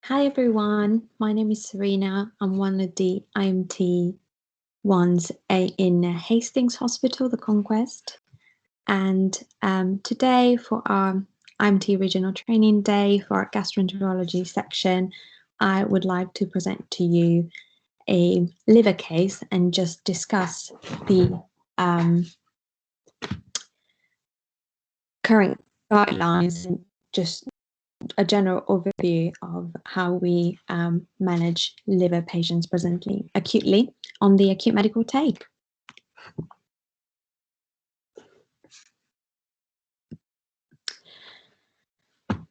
Hi everyone, my name is Serena. I'm one of the IMT ones in Hastings Hospital, the Conquest. And today for our IMT Regional Training Day for our gastroenterology section, I would like to present to you a liver case and just discuss the current guidelines and just a general overview of how we manage liver patients presently acutely on the acute medical take.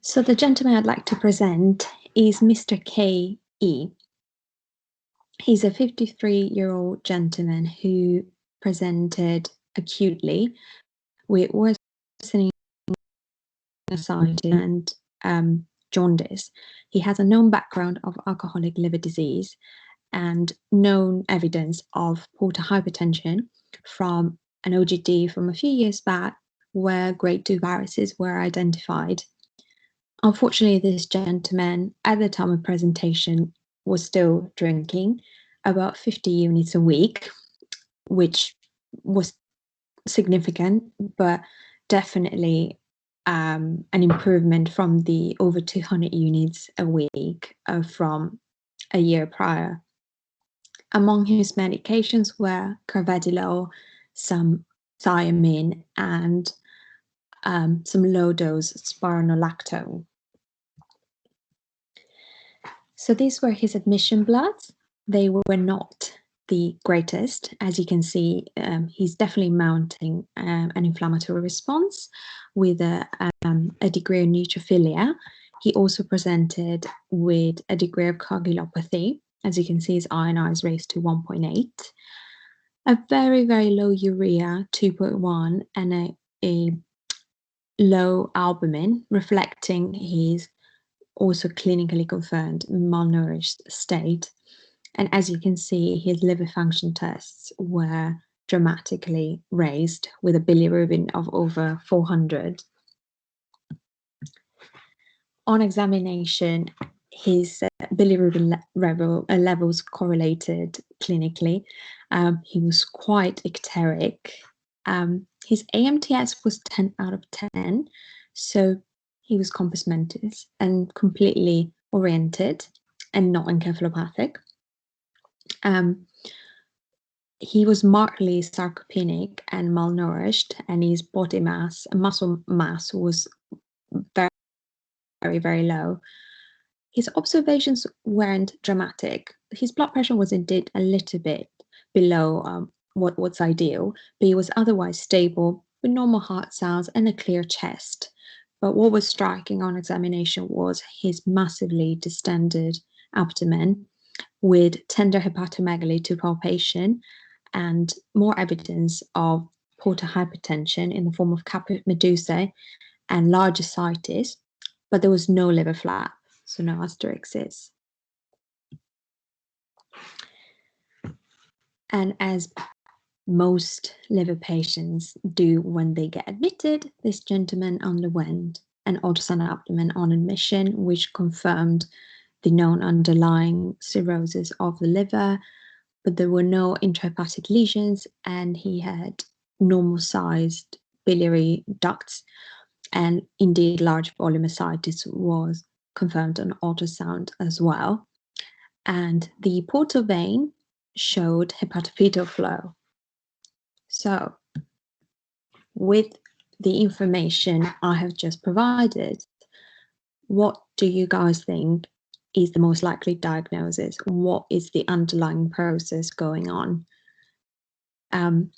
So the gentleman I'd like to present is Mr. K.E. He's a 53-year-old gentleman who presented acutely with worsening ascites and jaundice. He has a known background of alcoholic liver disease and known evidence of portal hypertension from an OGD from a few years back where grade 2 viruses were identified. Unfortunately, this gentleman at the time of presentation was still drinking about 50 units a week, which was significant, but definitely an improvement from the over 200 units a week from a year prior. Among his medications were carvedilol, some thiamine, and some low-dose spironolactone. So these were his admission bloods. They were not the greatest. As you can see, he's definitely mounting an inflammatory response with a degree of neutrophilia. He also presented with a degree of coagulopathy. As you can see, his INR is raised to 1.8. A very, very low urea, 2.1, and a low albumin, reflecting his also clinically confirmed malnourished state. And as you can see, his liver function tests were dramatically raised with a bilirubin of over 400. On examination, his bilirubin levels correlated clinically. He was quite icteric. His AMTS was 10 out of 10, so he was compos mentis and completely oriented and not encephalopathic. He was markedly sarcopenic and malnourished, and his body mass, muscle mass, was very, very, very low. His observations weren't dramatic. His blood pressure was indeed a little bit below what's ideal, but he was otherwise stable with normal heart sounds and a clear chest. But what was striking on examination was his massively distended abdomen with tender hepatomegaly to palpation and more evidence of portal hypertension in the form of caput medusae and large ascites, but there was no liver flap, so no asterixis. And as most liver patients do when they get admitted, this gentleman underwent an ultrasound abdomen on admission, which confirmed the known underlying cirrhosis of the liver, but there were no intrahepatic lesions, and he had normal-sized biliary ducts, and indeed large volume ascites was confirmed on ultrasound as well. And the portal vein showed hepatofetal flow. So, with the information I have just provided, what do you guys think is the most likely diagnosis? What is the underlying process going on? I'm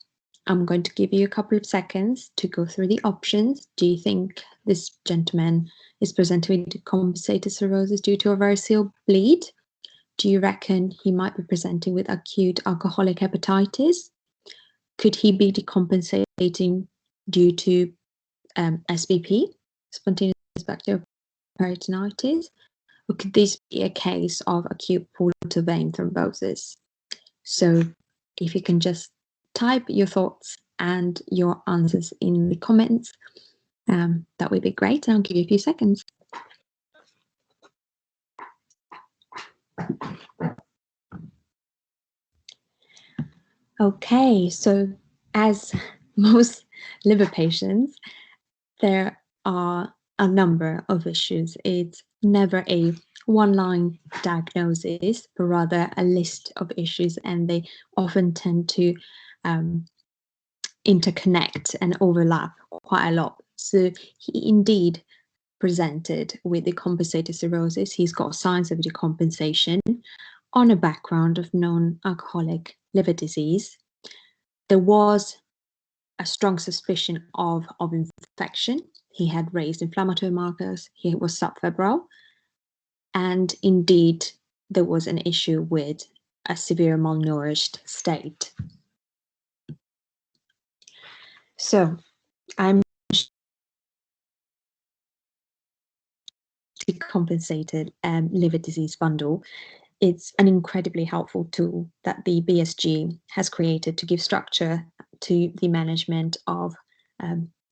going to give you a couple of seconds to go through the options. Do you think this gentleman is presenting with decompensated cirrhosis due to a variceal bleed? Do you reckon he might be presenting with acute alcoholic hepatitis? Could he be decompensating due to SBP, spontaneous bacterial peritonitis? Or could this be a case of acute portal vein thrombosis? So if you can just type your thoughts and your answers in the comments, that would be great. I'll give you a few seconds. Okay, so as most liver patients, there are a number of issues. It's never a one-line diagnosis, but rather a list of issues, and they often tend to um, interconnect and overlap quite a lot. So he indeed presented with decompensated cirrhosis. He's got signs of decompensation on a background of non-alcoholic liver disease. There was a strong suspicion of infection. He had raised inflammatory markers. He was subfebrile. And indeed, there was an issue with a severe malnourished state. So I'm decompensated liver disease bundle. It's an incredibly helpful tool that the BSG has created to give structure to the management of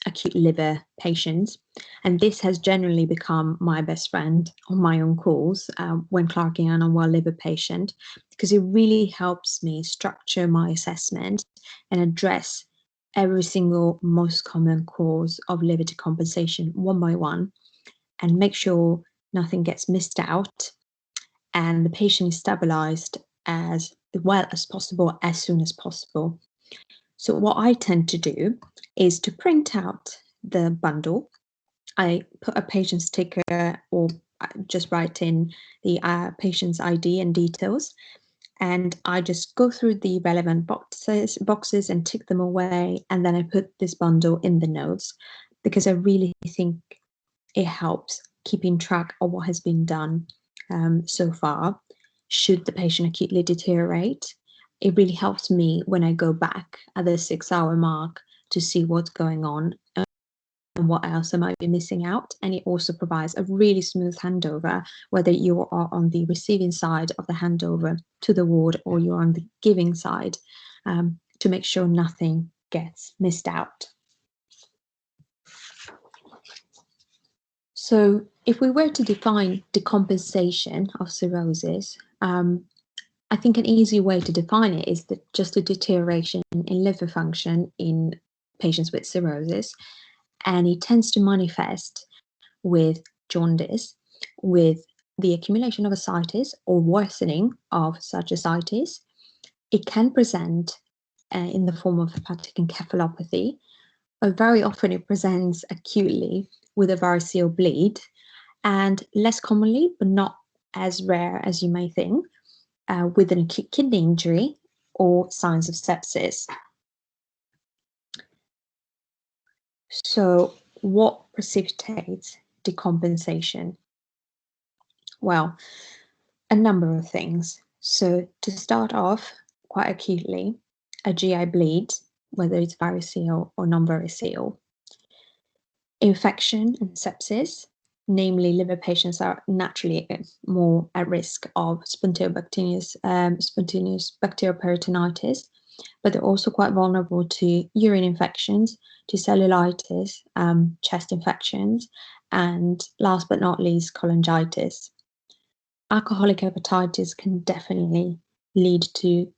acute liver patients. And this has generally become my best friend on my own calls when clerking an unwell liver patient, because it really helps me structure my assessment and address every single most common cause of liver decompensation one by one, and make sure nothing gets missed out and the patient is stabilized as well as possible as soon as possible. So what I tend to do is to print out the bundle. I put a patient's ticker or just write in the patient's ID and details, and I just go through the relevant boxes and tick them away, and then I put this bundle in the notes, because I really think it helps keeping track of what has been done so far. Should the patient acutely deteriorate, it really helps me when I go back at the 6-hour mark to see what's going on and what else I might be missing out. And it also provides a really smooth handover, whether you are on the receiving side of the handover to the ward or you're on the giving side, to make sure nothing gets missed out. So if we were to define decompensation of cirrhosis, I think an easy way to define it is that just a deterioration in liver function in patients with cirrhosis, and it tends to manifest with jaundice, with the accumulation of ascites or worsening of such ascites. It can present in the form of hepatic encephalopathy, but very often it presents acutely with a variceal bleed, and less commonly, but not as rare as you may think, with an acute kidney injury or signs of sepsis. So what precipitates decompensation? Well, a number of things. So to start off, quite acutely, a GI bleed, whether it's variceal or non-variceal. Infection and sepsis, namely liver patients are naturally more at risk of spontaneous bacterial peritonitis, but they're also quite vulnerable to urine infections, to cellulitis, chest infections, and last but not least, cholangitis. Alcoholic hepatitis can definitely lead to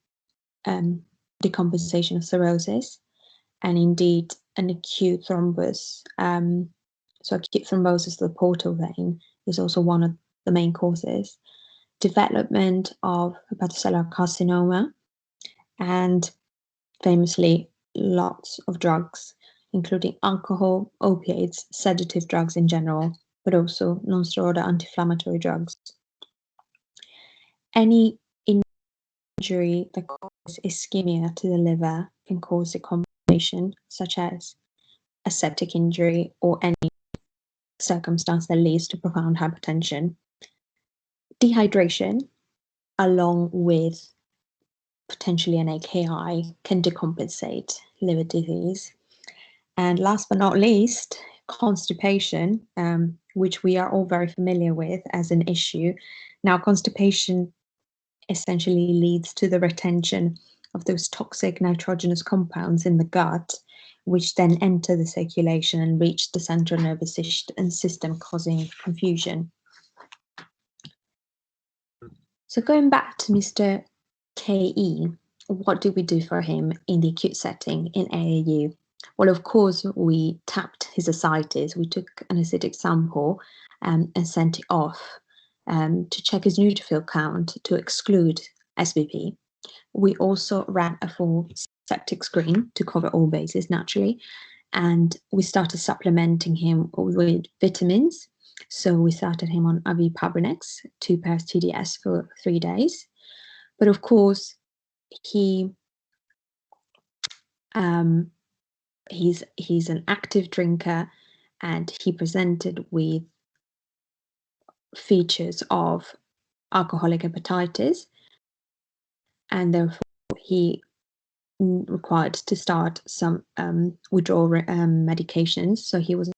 decompensation of cirrhosis, and indeed an acute thrombus. So acute thrombosis of the portal vein is also one of the main causes. Development of hepatocellular carcinoma, and famously lots of drugs, including alcohol, opiates, sedative drugs in general, but also non-steroidal anti-inflammatory drugs. Any injury that causes ischemia to the liver can cause decompensation, such as a septic injury or any circumstance that leads to profound hypertension. Dehydration, along with potentially an AKI, can decompensate liver disease. And last but not least, constipation, which we are all very familiar with as an issue. Now, constipation essentially leads to the retention of those toxic nitrogenous compounds in the gut, which then enter the circulation and reach the central nervous system, causing confusion. So going back to Mr. KE, what did we do for him in the acute setting in AAU? Well, of course, we tapped his ascites. We took an acidic sample and sent it off to check his neutrophil count to exclude SBP. We also ran a full septic screen to cover all bases naturally, and we started supplementing him with vitamins. So we started him on IV Pabrinex, 2 pairs TDS for 3 days. But of course, he's an active drinker, and he presented with features of alcoholic hepatitis, and therefore he required to start some withdrawal medications. So he was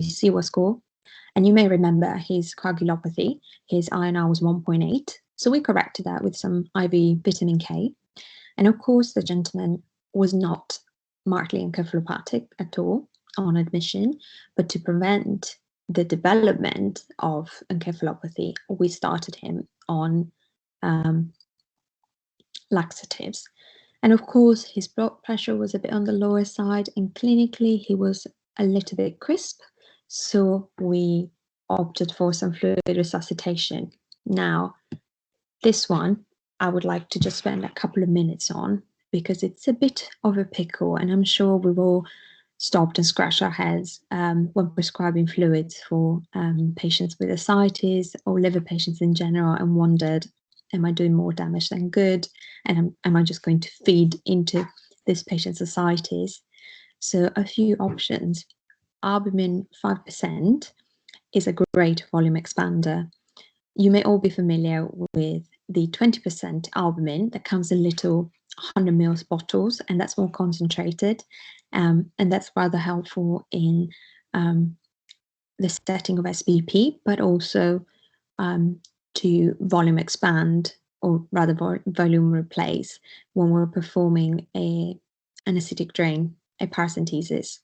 CWA score, and you may remember his coagulopathy. His INR was 1.8, so we corrected that with some IV vitamin K. And of course, the gentleman was not markedly encephalopathic at all on admission, but to prevent the development of encephalopathy, we started him on laxatives. And of course, his blood pressure was a bit on the lower side, and clinically, he was a little bit crisp. So we opted for some fluid resuscitation. Now, this one I would like to just spend a couple of minutes on because it's a bit of a pickle, and I'm sure we've all stopped and scratched our heads when prescribing fluids for patients with ascites or liver patients in general, and wondered, am I doing more damage than good? And am I just going to feed into this patient's ascites? So a few options. Albumin 5% is a great volume expander. You may all be familiar with the 20% albumin that comes in little 100 ml bottles, and that's more concentrated, and that's rather helpful in the setting of SBP, but also to volume expand, or rather volume replace, when we're performing an acidic drain, a paracentesis.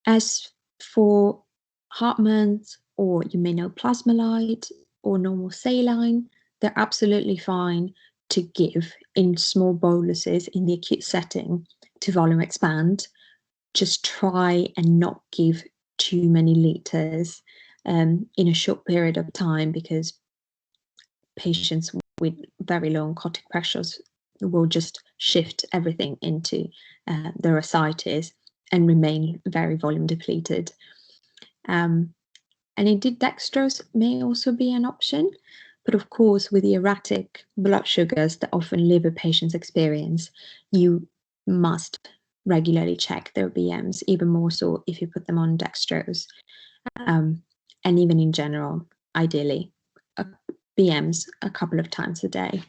As for Hartmann's, or you may know Plasmolide or normal saline, they're absolutely fine to give in small boluses in the acute setting to volume expand. Just try and not give too many liters in a short period of time, because patients with very low oncotic pressures will just shift everything into their ascites and remain very volume depleted. And indeed, dextrose may also be an option, but of course, with the erratic blood sugars that often liver patients experience, you must regularly check their BMs, even more so if you put them on dextrose. And even in general, ideally, BMs a couple of times a day.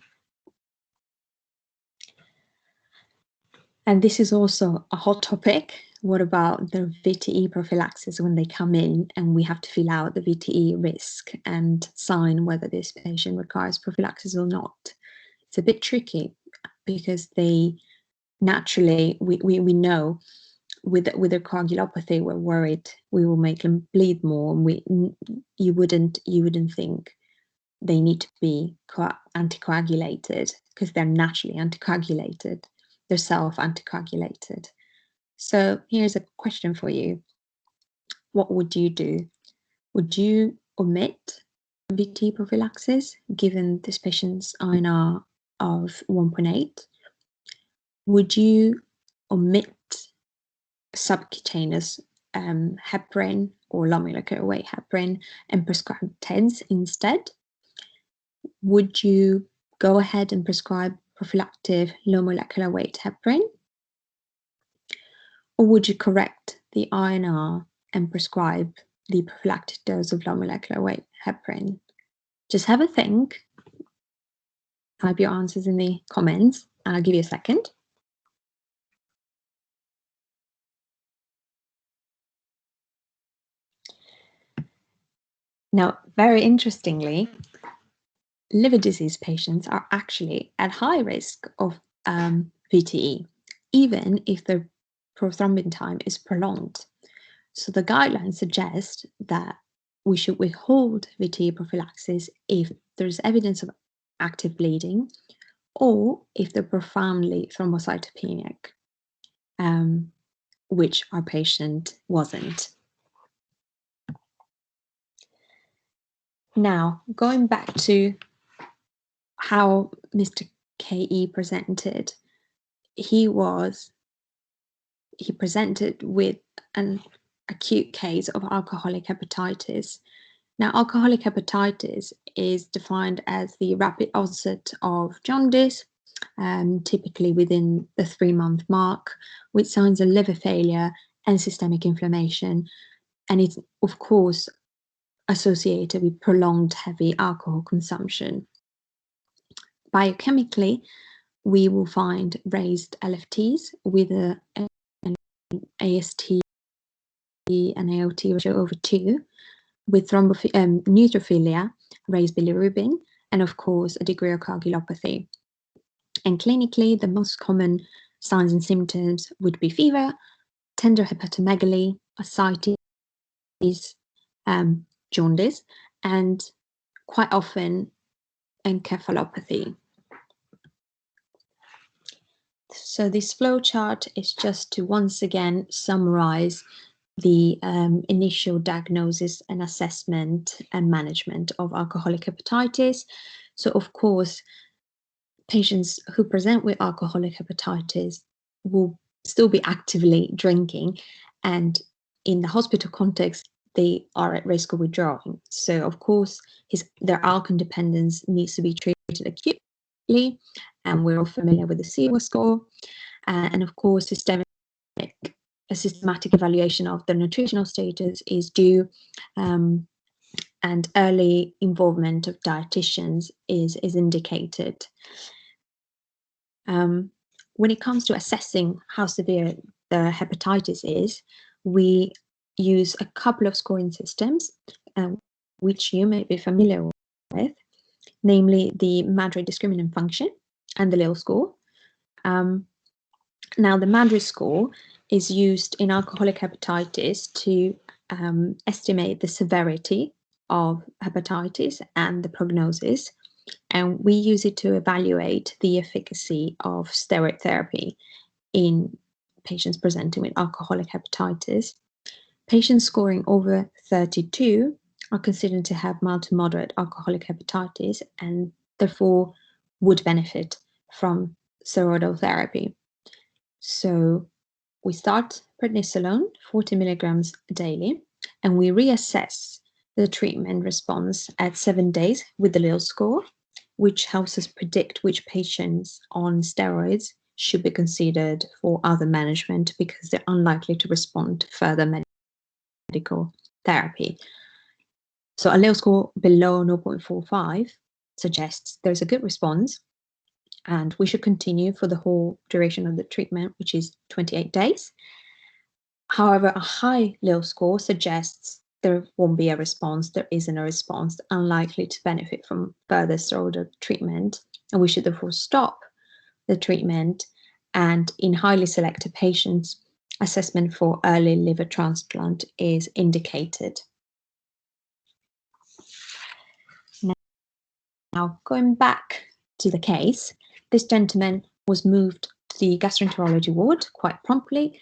And this is also a hot topic. What about the VTE prophylaxis when they come in and we have to fill out the VTE risk and sign whether this patient requires prophylaxis or not? It's a bit tricky because they naturally, we know with their coagulopathy, we're worried we will make them bleed more, and you wouldn't think they need to be anticoagulated because they're naturally anticoagulated. They're self-anticoagulated. So here's a question for you. What would you do? Would you omit VT prophylaxis given this patient's INR of 1.8? Would you omit subcutaneous heparin or low molecular weight heparin and prescribe TEDs instead? Would you go ahead and prescribe prophylactic low molecular weight heparin? Or would you correct the INR and prescribe the prophylactic dose of low molecular weight heparin? Just have a think. Type your answers in the comments, and I'll give you a second. Now, very interestingly, liver disease patients are actually at high risk of VTE, even if their prothrombin time is prolonged. So the guidelines suggest that we should withhold VTE prophylaxis if there's evidence of active bleeding or if they're profoundly thrombocytopenic, which our patient wasn't. Now, going back to how Mr. KE presented, he presented with an acute case of alcoholic hepatitis. Now, alcoholic hepatitis is defined as the rapid onset of jaundice, typically within the 3-month mark, with signs of liver failure and systemic inflammation. And it's, of course, associated with prolonged heavy alcohol consumption. Biochemically, we will find raised LFTs with an AST and ALT ratio over 2, with neutrophilia, raised bilirubin, and of course a degree of coagulopathy. And clinically, the most common signs and symptoms would be fever, tender hepatomegaly, ascites, jaundice, and quite often encephalopathy. So this flowchart is just to once again summarize the initial diagnosis and assessment and management of alcoholic hepatitis. So of course, patients who present with alcoholic hepatitis will still be actively drinking, and in the hospital context, they are at risk of withdrawing. So of course, their alcohol dependence needs to be treated acutely, and we're all familiar with the Tieger score, and of course, a systematic evaluation of the nutritional status is due, and early involvement of dietitians is indicated. When it comes to assessing how severe the hepatitis is, we use a couple of scoring systems, which you may be familiar with, namely the Madrid discriminant function and the Lille score. Now, the Madrid score is used in alcoholic hepatitis to estimate the severity of hepatitis and the prognosis, and we use it to evaluate the efficacy of steroid therapy in patients presenting with alcoholic hepatitis. Patients scoring over 32 are considered to have mild to moderate alcoholic hepatitis and therefore would benefit from steroidal therapy. So we start prednisolone, 40 milligrams daily, and we reassess the treatment response at 7 days with the Lille score, which helps us predict which patients on steroids should be considered for other management because they're unlikely to respond to further medical therapy. So a Lille score below 0.45 suggests there's a good response, and we should continue for the whole duration of the treatment, which is 28 days. However, a high Lille score suggests there won't be a response, there isn't a response, unlikely to benefit from further steroidal treatment, and we should therefore stop the treatment. And in highly selected patients, assessment for early liver transplant is indicated. Now, going back to the case, this gentleman was moved to the gastroenterology ward quite promptly,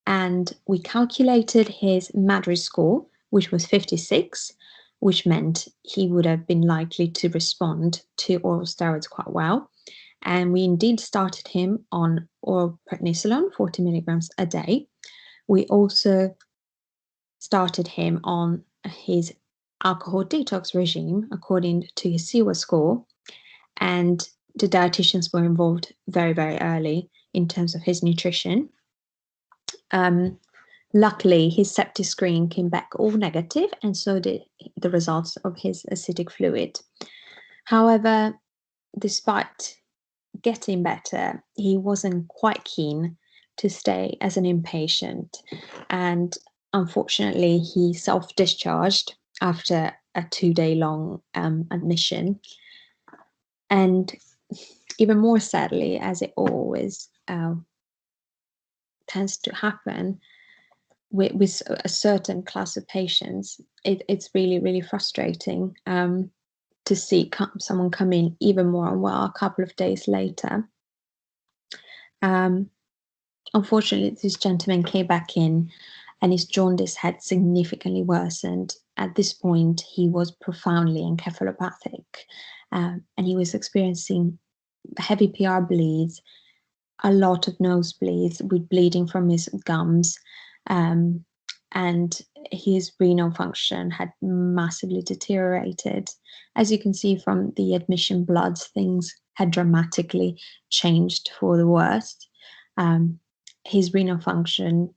and we calculated his Madrid score, which was 56, which meant he would have been likely to respond to oral steroids quite well. And we indeed started him on oral prednisolone, 40 milligrams a day. We also started him on his alcohol detox regime according to his Tieger score, and the dietitians were involved very, very early in terms of his nutrition. Luckily, his septic screen came back all negative, and so did the results of his acidic fluid. However, despite getting better, he wasn't quite keen to stay as an inpatient, and unfortunately, he self-discharged after a 2-day-long admission. And even more sadly, as it always tends to happen, with a certain class of patients, it's really, really frustrating to see someone come in even more unwell a couple of days later. Um, Unfortunately, this gentleman came back in and his jaundice had significantly worsened. At this point, he was profoundly encephalopathic, and he was experiencing heavy PR bleeds, a lot of nosebleeds with bleeding from his gums, um, and his renal function had massively deteriorated. As you can see from the admission bloods, things had dramatically changed for the worst. Um, his renal function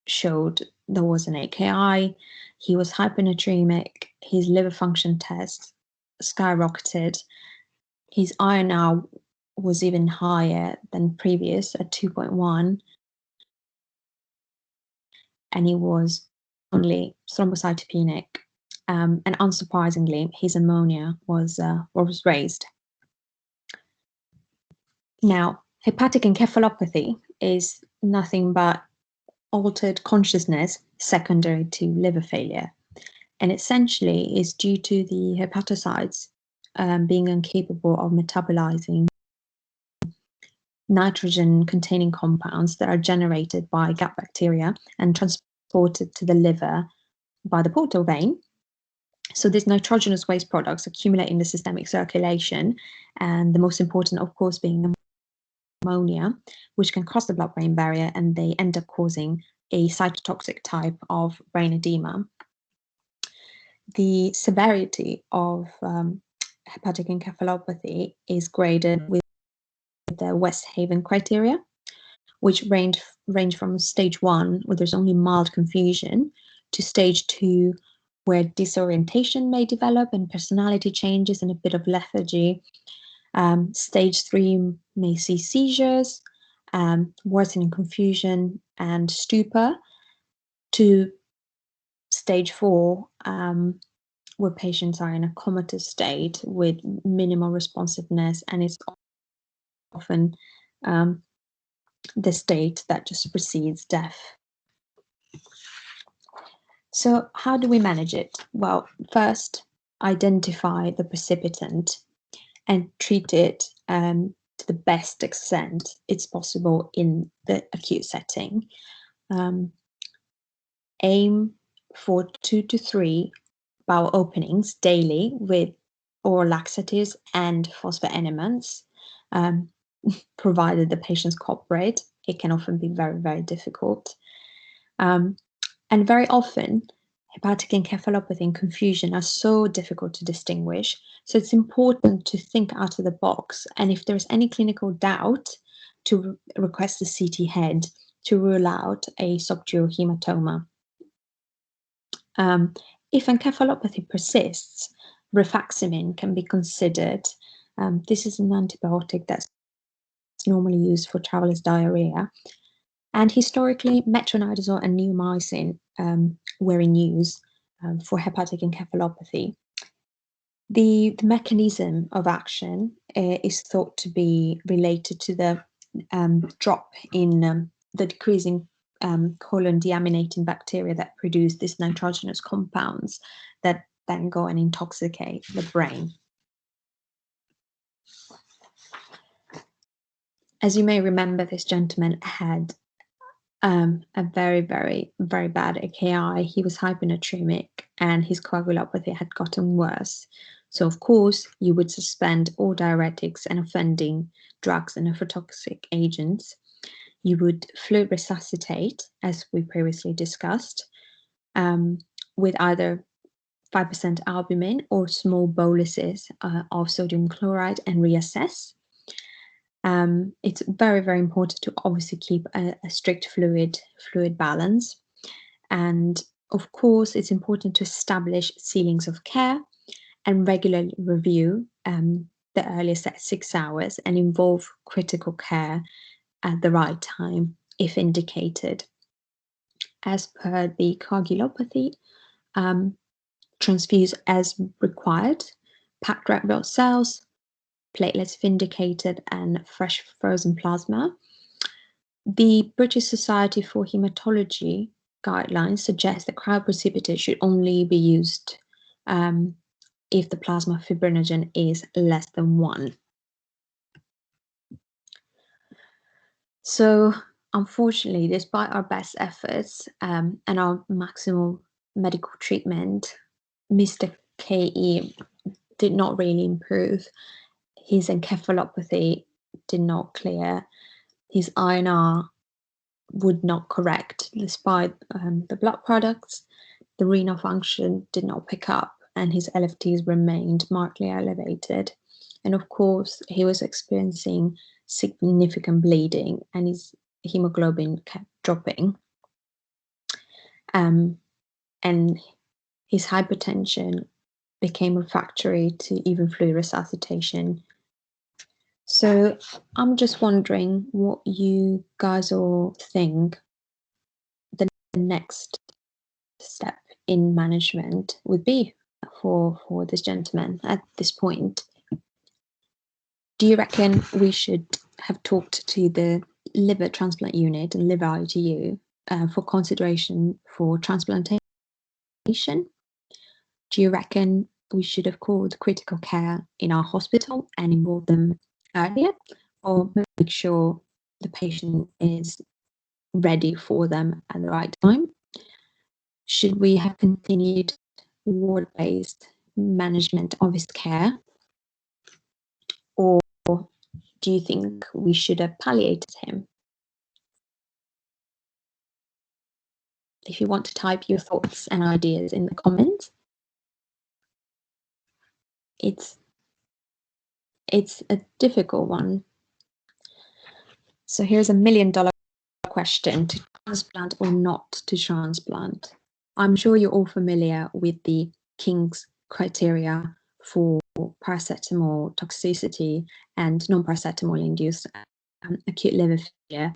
showed there was an AKI, he was hypernatremic, his liver function test skyrocketed, his iron now was even higher than previous at 2.1, and he was only thrombocytopenic. And unsurprisingly, his ammonia was raised. Now, hepatic encephalopathy is nothing but altered consciousness secondary to liver failure, and essentially is due to the hepatocytes being incapable of metabolizing nitrogen-containing compounds that are generated by gut bacteria and transported to the liver by the portal vein. So these nitrogenous waste products accumulate in the systemic circulation, and the most important, of course, being ammonia, which can cross the blood-brain barrier, and they end up causing a cytotoxic type of brain edema. The severity of hepatic encephalopathy is graded with the West Haven criteria, which range from stage 1, where there's only mild confusion, to stage 2, where disorientation may develop and personality changes and a bit of lethargy. Stage 3 may see seizures, worsening confusion and stupor, to stage 4, where patients are in a comatose state with minimal responsiveness, and it's often the state that just precedes death. So how do we manage it? Well, first, identify the precipitant and treat it to the best extent it's possible in the acute setting. Aim for 2 to 3 bowel openings daily with oral laxatives and phosphoenaments, provided the patients cooperate. It can often be very, very difficult. And very often, hepatic encephalopathy and confusion are so difficult to distinguish. So it's important to think out of the box. And if there's any clinical doubt, to request a CT head to rule out a subdural hematoma. If encephalopathy persists, rifaximin can be considered. This is an antibiotic that's normally used for traveler's diarrhea. And historically, metronidazole and neomycin were in use for hepatic encephalopathy. The mechanism of action is thought to be related to the drop in the decreasing colon deaminating bacteria that produce these nitrogenous compounds that then go and intoxicate the brain. As you may remember, this gentleman had a very, very, very bad AKI. He was hypernatremic and his coagulopathy had gotten worse. So, of course, you would suspend all diuretics and offending drugs and nephrotoxic agents. You would fluid resuscitate, as we previously discussed, with either 5% albumin or small boluses of sodium chloride, and reassess. It's very, very important to obviously keep a strict fluid balance. And of course, it's important to establish ceilings of care and regularly review the earliest at 6 hours and involve critical care at the right time if indicated. As per the coagulopathy, transfuse as required, packed red blood cells, platelets vindicated, and fresh frozen plasma. The British Society for Hematology guidelines suggest that cryoprecipitate should only be used if the plasma fibrinogen is less than 1. So, unfortunately, despite our best efforts and our maximal medical treatment, Mr. KE did not really improve. His encephalopathy did not clear. His INR would not correct despite the blood products. The renal function did not pick up, and his LFTs remained markedly elevated. And of course, he was experiencing significant bleeding, and his hemoglobin kept dropping. And his hypertension became refractory to even fluid resuscitation. So I'm just wondering what you guys all think the next step in management would be for this gentleman at this point. Do you reckon we should have talked to the liver transplant unit and liver ITU for consideration for transplantation? Do you reckon we should have called critical care in our hospital and involved them earlier, or make sure the patient is ready for them at the right time? Should we have continued ward-based management of his care, or do you think we should have palliated him? If you want to type your thoughts and ideas in the comments, it's a difficult one. So here's $1 million question: to transplant or not to transplant? I'm sure you're all familiar with the King's criteria for paracetamol toxicity and non-paracetamol induced acute liver failure,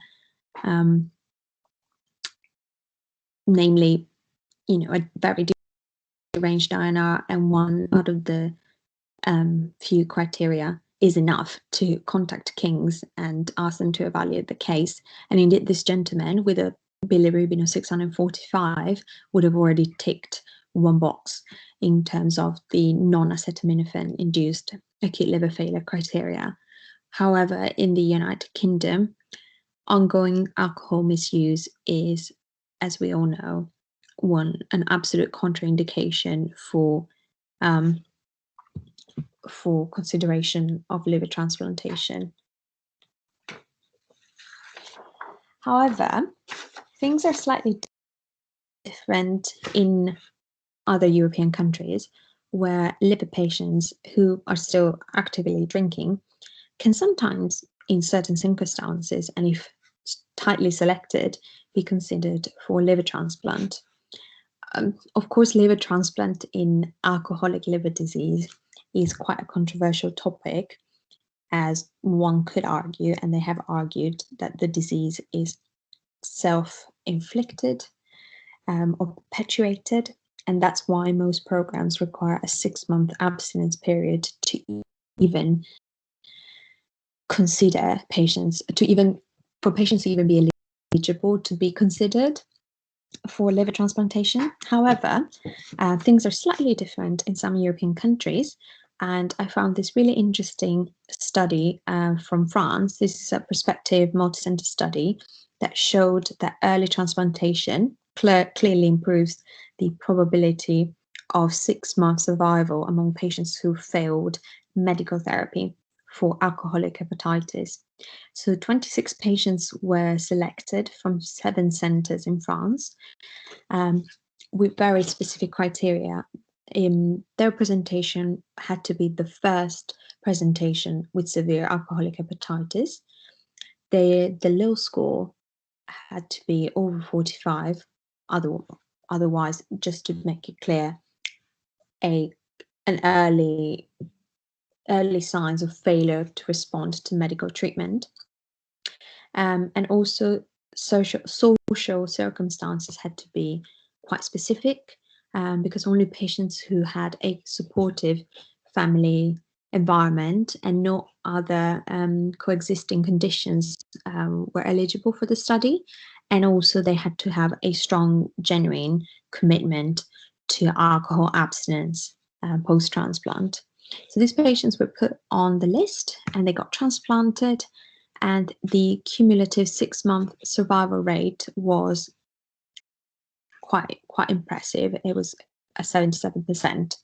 namely, a very deranged INR, and one out of the few criteria is enough to contact King's and ask them to evaluate the case. And indeed, this gentleman with a bilirubin of 645 would have already ticked one box in terms of the non-acetaminophen induced acute liver failure criteria. However, in the United Kingdom, ongoing alcohol misuse is, as we all know, an absolute contraindication for consideration of liver transplantation. However, things are slightly different in other European countries, where liver patients who are still actively drinking can sometimes, in certain circumstances, and if tightly selected, be considered for liver transplant. Of course, liver transplant in alcoholic liver disease is quite a controversial topic, as one could argue, and they have argued, that the disease is self-inflicted or perpetuated, and that's why most programs require a 6-month abstinence period to even consider patients, for patients to even be eligible to be considered for liver transplantation. However, things are slightly different in some European countries, and I found this really interesting study from France. This is a prospective multicenter study that showed that early transplantation clearly improves the probability of 6-month survival among patients who failed medical therapy for alcoholic hepatitis. So 26 patients were selected from 7 centers in France with very specific criteria. Their presentation had to be the first presentation with severe alcoholic hepatitis. The low score had to be over 45, otherwise, just to make it clear, an early signs of failure to respond to medical treatment. And also social circumstances had to be quite specific, because only patients who had a supportive family environment and no other coexisting conditions were eligible for the study. and also they had to have a strong, genuine commitment to alcohol abstinence post-transplant. So these patients were put on the list and they got transplanted, and the cumulative 6-month survival rate was quite impressive. It was a 77%.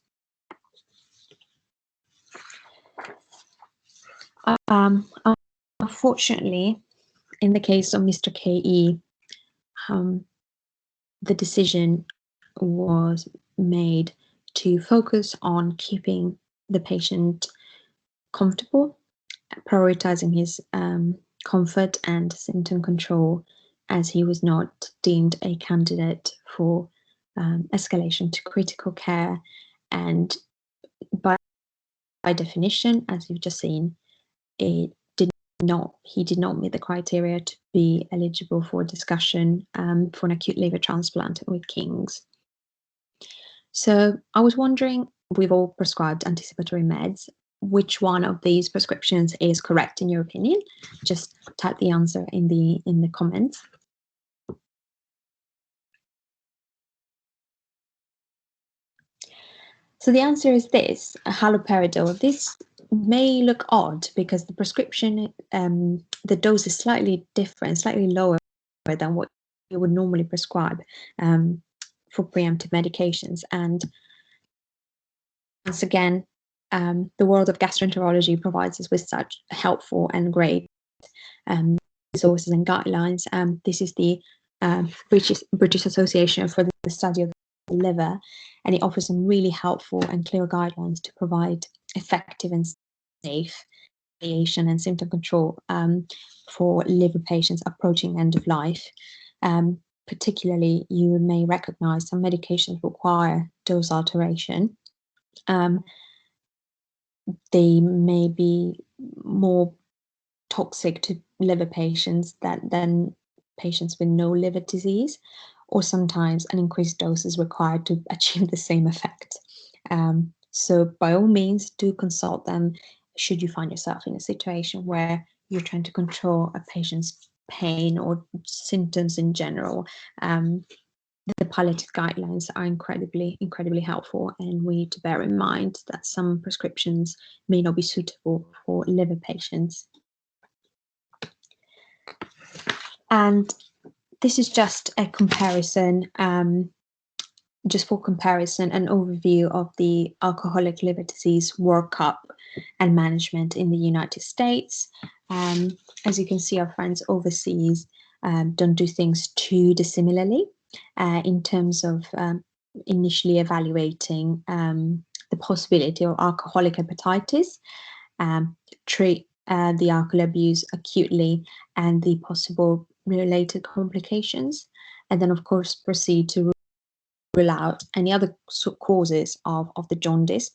Unfortunately, in the case of Mr. KE, the decision was made to focus on keeping the patient comfortable, prioritizing his comfort and symptom control, as he was not deemed a candidate for escalation to critical care. And by definition, as you've just seen, he did not meet the criteria to be eligible for discussion for an acute liver transplant with King's. So I was wondering, we've all prescribed anticipatory meds. Which one of these prescriptions is correct in your opinion? Just type the answer in the comments. So the answer is this, haloperidol. This may look odd because the prescription, the dose is slightly different, slightly lower than what you would normally prescribe for preemptive medications. And once again, the world of gastroenterology provides us with such helpful and great resources and guidelines. This is the British Association for the Study of the Liver, and it offers some really helpful and clear guidelines to provide effective and safe medication and symptom control for liver patients approaching end of life. Particularly, you may recognize some medications require dose alteration. They may be more toxic to liver patients than patients with no liver disease, or sometimes an increased dose is required to achieve the same effect. So by all means, do consult them should you find yourself in a situation where you're trying to control a patient's pain or symptoms in general. The palliative guidelines are incredibly helpful, and we need to bear in mind that some prescriptions may not be suitable for liver patients. And this is just a comparison, just for comparison, an overview of the alcoholic liver disease workup and management in the United States. As you can see, our friends overseas don't do things too dissimilarly in terms of initially evaluating the possibility of alcoholic hepatitis, treat the alcohol abuse acutely and the possible related complications, and then of course proceed to rule out any other causes of the jaundice,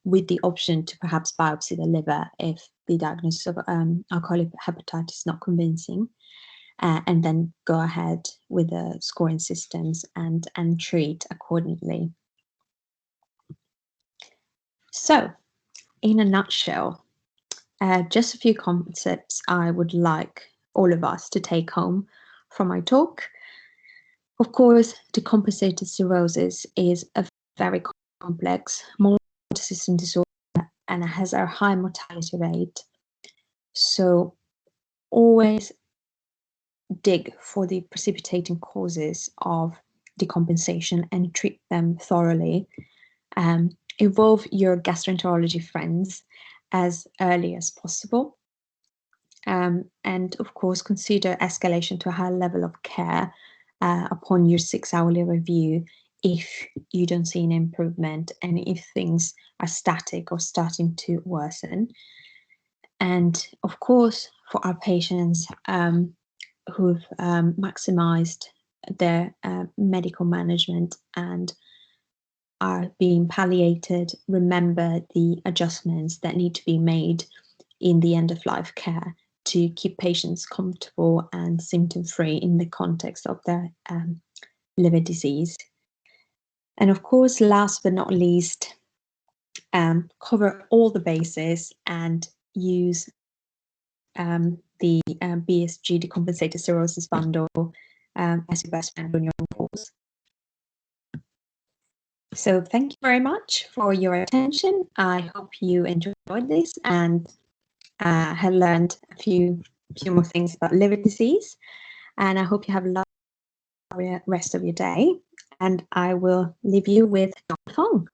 with the option to perhaps biopsy the liver if the diagnosis of alcoholic hepatitis is not convincing, and then go ahead with the scoring systems and treat accordingly. So, in a nutshell, just a few concepts I would like all of us to take home from my talk. Of course, decompensated cirrhosis is a very complex multi-system disorder and it has a high mortality rate. So always dig for the precipitating causes of decompensation and treat them thoroughly. Involve your gastroenterology friends as early as possible. And of course, consider escalation to a higher level of care upon your 6-hourly review if you don't see an improvement and if things are static or starting to worsen. And of course, for our patients who've maximized their medical management and are being palliated, remember the adjustments that need to be made in the end-of-life care to keep patients comfortable and symptom-free in the context of their liver disease. And of course, last but not least, cover all the bases and use the BSG decompensated cirrhosis bundle as your best friend on your course. So thank you very much for your attention. I hope you enjoyed this and have learned a few more things about liver disease. And I hope you have a lovely rest of your day. And I will leave you with Dr. Fong.